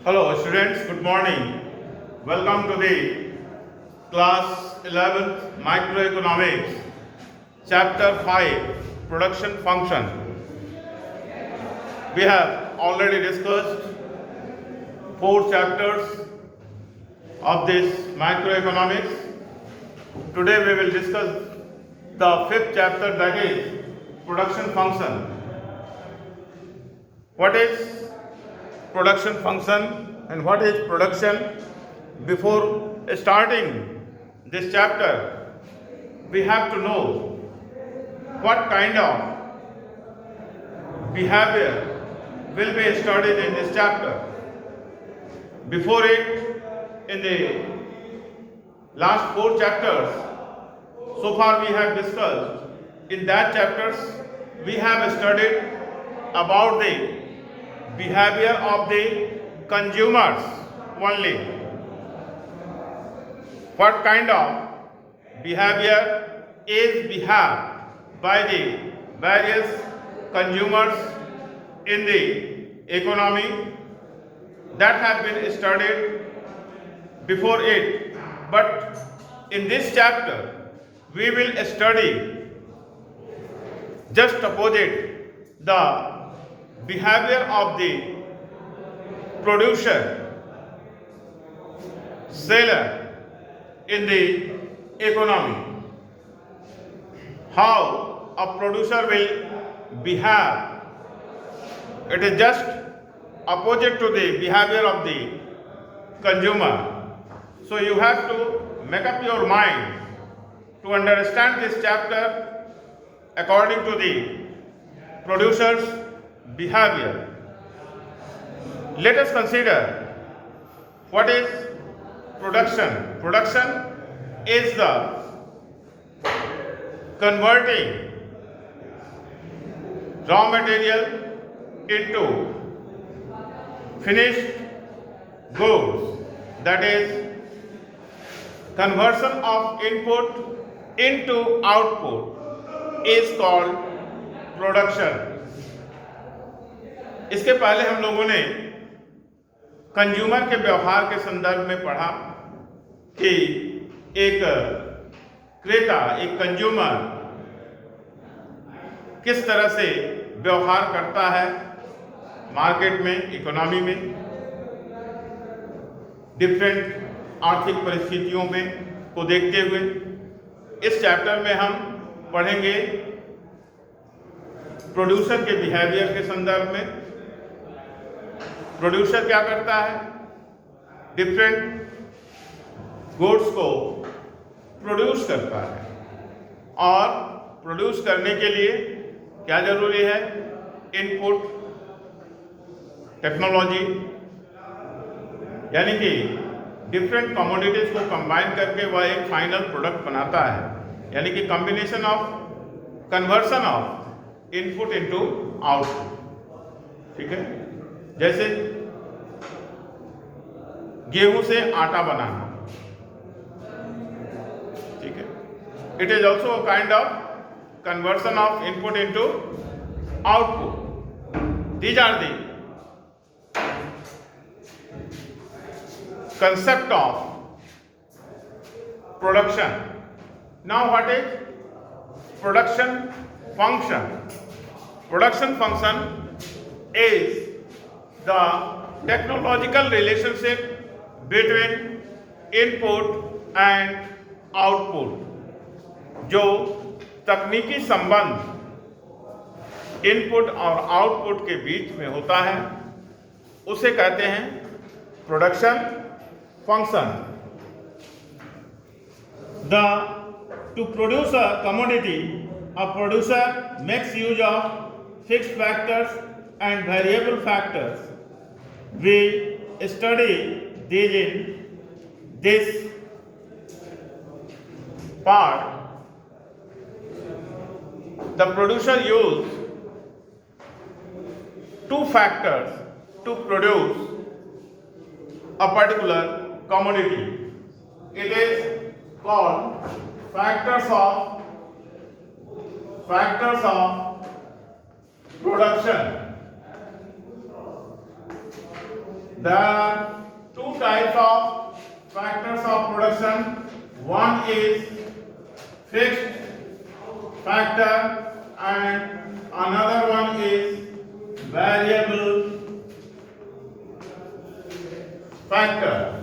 Hello students, good morning. Welcome to the class 11th Microeconomics, chapter 5, Production Function. We have already discussed 4 chapters of this microeconomics. Today we will discuss the 5th chapter, that is production function. What is production function and what is production? Before starting this chapter, we have to know what kind of behavior will be studied in this chapter. Before it, in the last 4 chapters, so far we have discussed, in that chapters we have studied about the behavior of the consumers only. What kind of behavior is behaved by the various consumers in the economy, that has been studied before it. But in this chapter we will study just opposite, the behavior of the producer, seller in the economy. How a producer will behave, it is just opposite to the behavior of the consumer. So you have to make up your mind to understand this chapter according to the producer's behavior. Let us consider what is production. Production is the converting raw material into finished goods, that is conversion of input into output is called production. इसके पहले हम लोगों ने consumer के व्यवहार के संदर्भ में पढ़ा कि एक क्रेता, एक कंज्यूमर किस तरह से व्यवहार करता है मार्केट में, इकोनॉमी में, डिफरेंट आर्थिक परिस्थितियों में को देखते हुए। इस चैप्टर में हम पढ़ेंगे प्रोड्यूसर के बिहेवियर के संदर्भ में। प्रोड्यूसर क्या करता है? डिफरेंट गुड्स को प्रोड्यूस करता है, और प्रोड्यूस करने के लिए क्या जरूरी है? इनपुट टेक्नोलॉजी, यानी कि डिफरेंट कमोडिटीज को कंबाइन करके वह एक फाइनल प्रोडक्ट बनाता है, यानी कि combination of conversion of input into output. ठीक है, जैसे गेहूं से आटा बनाना, ठीक है, it is also a kind of conversion of input into output. These are the concept of production. Now what is production function? Production function is the technological relationship between input and output. जो तकनीकी संबंध input और output के बीच में होता है, उसे कहते हैं production function. To produce a commodity, a producer makes use of fixed factors and variable factors. We study these in this part. The producer uses 2 factors to produce a particular commodity. It is called factors of production. There are two types of factors of production. One is fixed factor and another one is variable factor.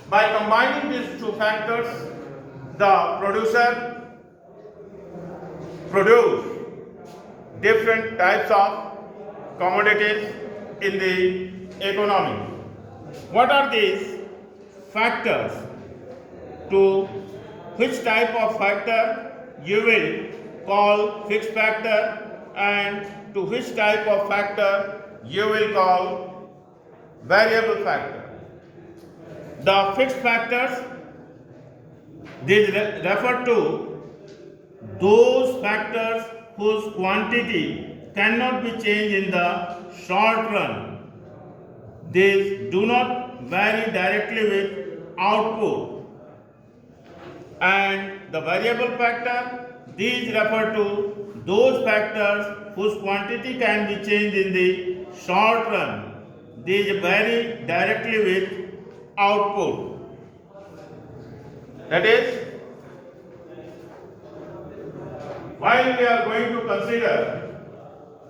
By combining these two factors, the producer produce different types of commodities in the economy. What are these factors? To which type of factor you will call fixed factor, and to which type of factor you will call variable factor. The fixed factors, these refer to those factors whose quantity cannot be changed in the short run. These do not vary directly with output. And the variable factor, these refer to those factors whose quantity can be changed in the short run. These vary directly with output. That is, while we are going to consider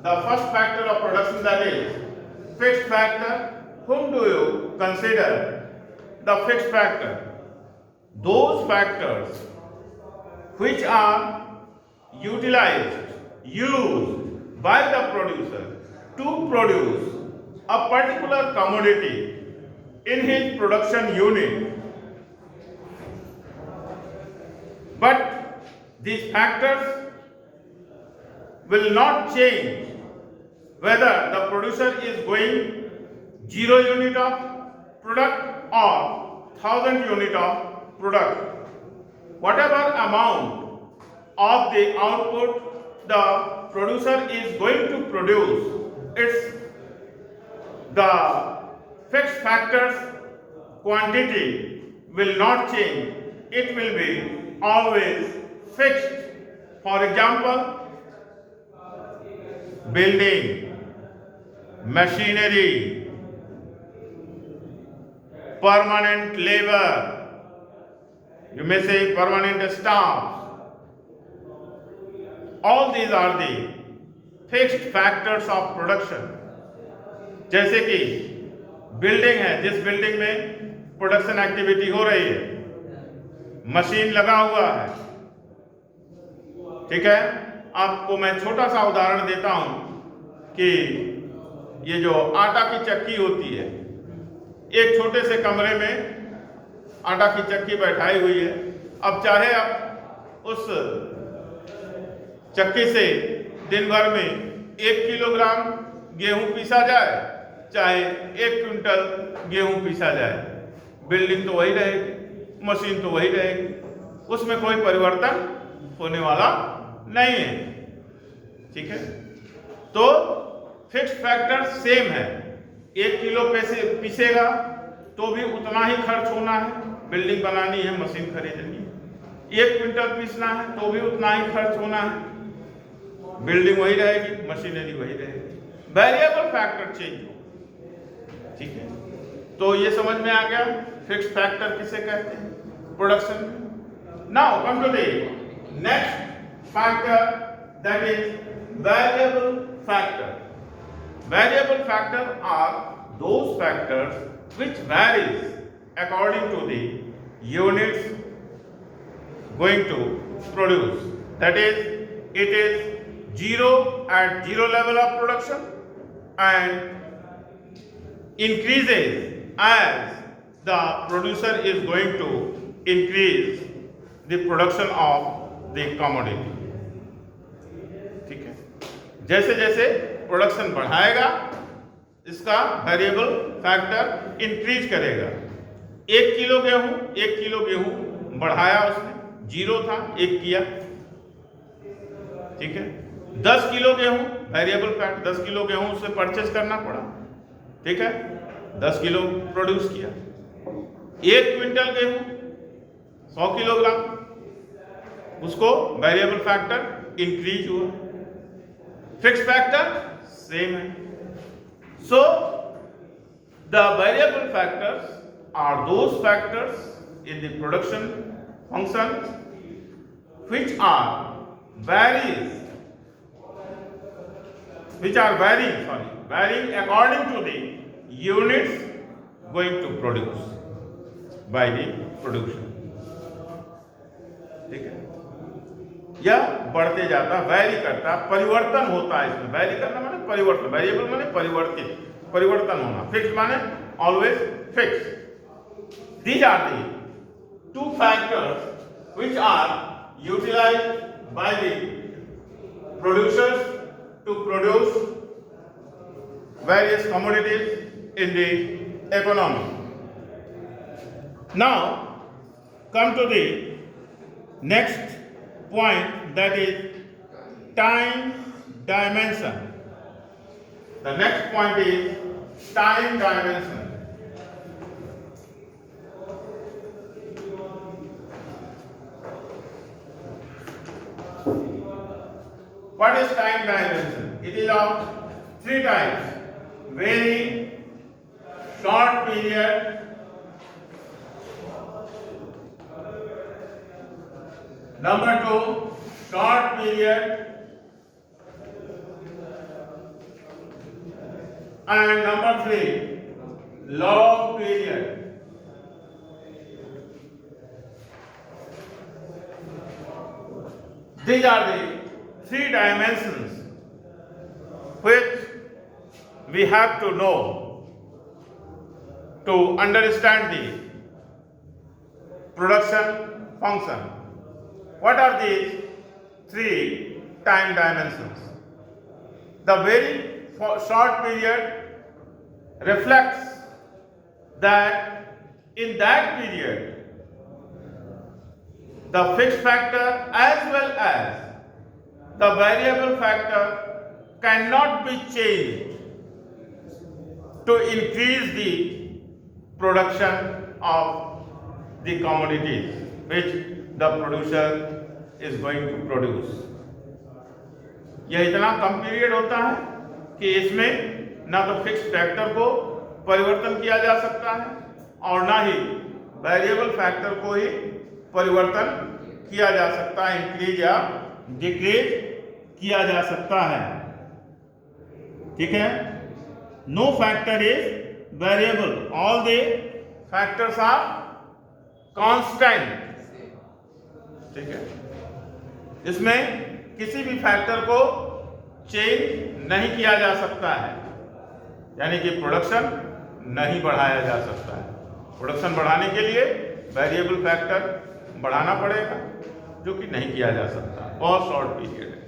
the first factor of production, that is fixed factor, whom do you consider the fixed factor? Those factors which are used by the producer to produce a particular commodity in his production unit. But these factors will not change whether the producer is going 0 unit of product or 1000 unit of product. Whatever amount of the output the producer is going to produce, it's the fixed factors quantity will not change. It will be always fixed. For example, building, machinery, permanent labor, you may say permanent staff. All these are the fixed factors of production. जैसे कि building है, जिस building में production activity हो रही है, machine लगा हुआ है, ठीक है। आपको मैं छोटा सा उदाहरण देता हूं कि ये जो आटा की चक्की होती है, एक छोटे से कमरे में आटा की चक्की बैठाई हुई है। अब चाहे आप उस चक्की से दिन भर में 1 किलोग्राम गेहूं पीसा जाए, चाहे 1 क्विंटल गेहूं पीसा जाए, बिल्डिंग तो वही रहेगी, मशीन तो वही रहेगी, उसमें कोई परिवर्तन होने वाला नहीं है, ठीक है। तो फिक्स्ड फैक्टर सेम है। 1 किलो पीसेगा तो भी उतना ही खर्च होना है, बिल्डिंग बनानी है, मशीन खरीदनी है। 1 क्विंटल पीसना है तो भी उतना ही खर्च होना है, बिल्डिंग वही रहेगी, मशीनरी वही रहेगी। वेरिएबल फैक्टर चेंज हो, ठीक है। तो ये समझ में आ गया फिक्स्ड फैक्टर किसे कहते हैं प्रोडक्शन में। Now come to the next factor, that is variable factor. Variable factors are those factors which varies according to the units going to produce. That is, it is 0 at 0 level of production and increases as the producer is going to increase the production of the commodity. ठीक है, जैसे जैसे production बढ़ाएगा इसका variable factor increase करेगा। 1 kilo गेहूं बढ़ाया, उसने 0 था 1 किया, ठीक है। 10 किलो गेहूं वेरिएबल फैक्टर, 10 किलो गेहूं उसे परचेज करना पड़ा, ठीक है, 10 किलो प्रोड्यूस किया। 1 क्विंटल गेहूं 100 किलोग्राम, उसको वेरिएबल फैक्टर इंक्रीज हुआ। फिक्स्ड फैक्टर सेम है। सो The variable factors are those factors in the production function which are varying according to the units going to produce by the production. ठीक है, यह बढ़ते जाता, vary करता, परिवर्तन होता है इसमें. वैरी करना माने परिवर्तन, वेरिएबल माने परिवर्तित, परिवर्तन होना. फिक्स माने always fix. These are the two factors which are utilized by the producers to produce various commodities in the economy. Now come to the next point, that is time dimension. The next point is time dimension. What is time dimension? It is of three types: very short period, number two, short period, and number three, long period. These are the three dimensions which we have to know to understand the production function. What are these three time dimensions? The very short period reflects that in that period the fixed factor as well as the variable factor cannot be changed to increase the production of the commodities which the producer is going to produce. यह इतना कम period होता है कि इसमें ना तो fix factor को परिवर्तन किया जा सकता है और ना ही वेरिएबल फैक्टर को ही परिवर्तन किया जा सकता है, इंक्रीज या डिक्रीज किया जा सकता है. ठीक है, no factor is variable, all the factors are constant. ठीक है, इसमें किसी भी फैक्टर को चेंज नहीं किया जा सकता है, यानी कि प्रोडक्शन नहीं बढ़ाया जा सकता है. प्रोडक्शन बढ़ाने के लिए वेरिएबल फैक्टर बढ़ाना पड़ेगा, जो कि नहीं किया जा सकता, बहुत शॉर्ट पीरियड है.